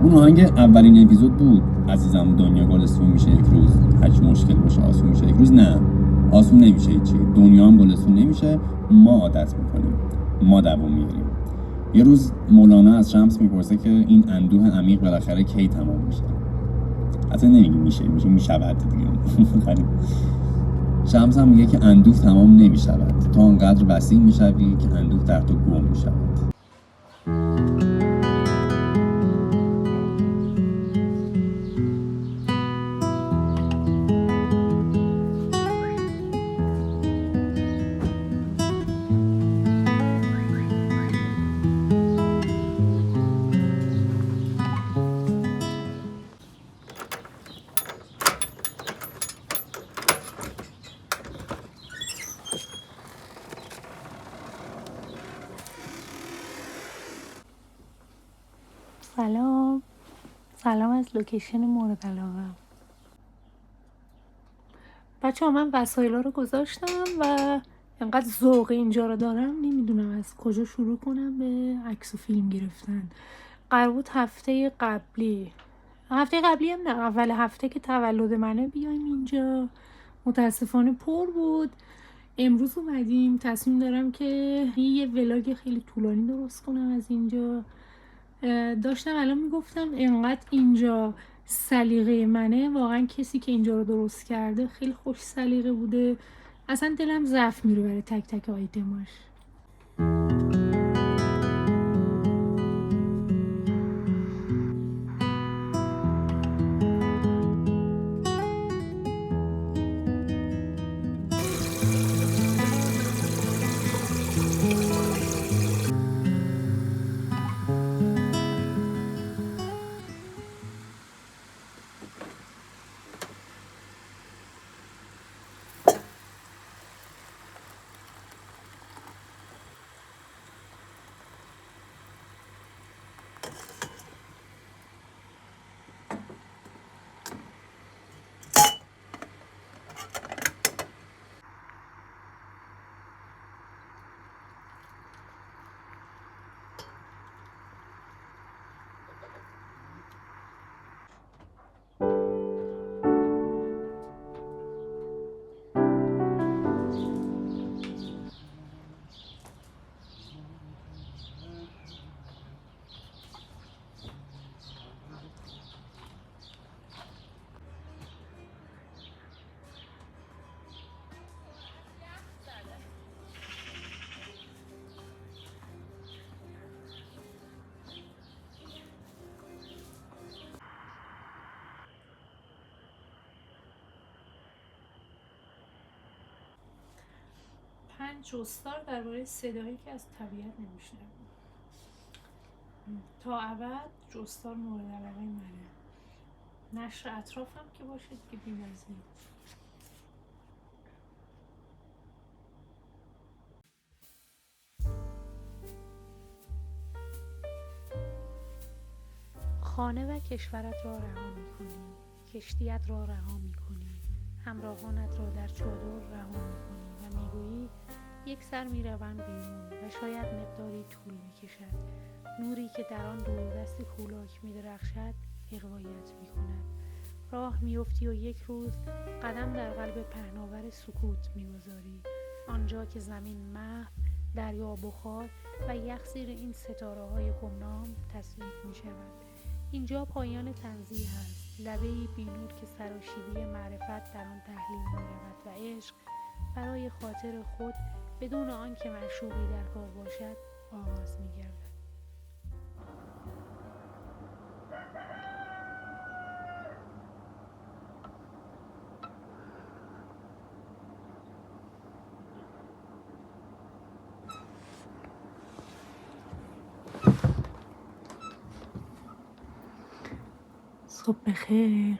اون آهنگ اولین اپیزود بود. عزیزم دنیا گلستون میشه یک روز، هرچی مشکل باشه آسون میشه یک روز. نه، آسون نمیشه هیچی. دنیا هم گلستون نمیشه. ما عادت میکنیم، ما دوام میگیریم. یه روز مولانا از شمس میپرسه که این اندوه عمیق بالاخره کی تمام میشه؟ حتی نمیگه میشه میشود دیگه. شمس هم میگه که اندوه تمام نمیشود، تا انقدر وسیع میشوی که اندوه در تو گم میشود. سلام از لوکیشن مورد علاقه. بچه ها، من وسایل ها رو گذاشتم و انقدر ذوق اینجا رو دارم نمیدونم از کجا شروع کنم به عکس و فیلم گرفتن. قرار بود هفته قبلی هم نه، اول هفته که تولد منه بیایم اینجا، متاسفانه پر بود. امروز اومدیم، تصمیم دارم که یه ولاگ خیلی طولانی درست کنم از اینجا. داشتم الان میگفتم انقدر اینجا سلیقه منه، واقعا کسی که اینجا رو درست کرده خیلی خوش سلیقه بوده، اصلا دلم ضعف میره برای تک تک آیتماش. جستار درباره صدایی که از طبیعت نمیشنویم. تا ابد جستار مورد علاقه منه. نشر اطرافم که باشه که بی‌نظیر. خانه و کشورت را رها می‌کنی، کشتیت را رها می‌کنی، همراهانت را در چادر رها می‌کنی و می‌گویی یک سر می‌روم بیرون و شاید مقداری طول می‌کشد. نوری که در آن دوردست کولاک می‌درخشد اغوایت می‌کند. راه می‌افتی و یک روز قدم در قلب پهناور سکوت می‌گذاری، آنجا که زمین محو، دریا بخار و یخ زیر این ستاره‌های گمنام تصویر می‌شود. اینجا پایان تنزیه است، لبه‌ای بی‌نور که سراشیبی معرفت در آن تحلیل می‌رود و عشق برای خاطر خود بدون آنکه معشوقی در کار باشد آغاز می‌گردد. صبح بخیر.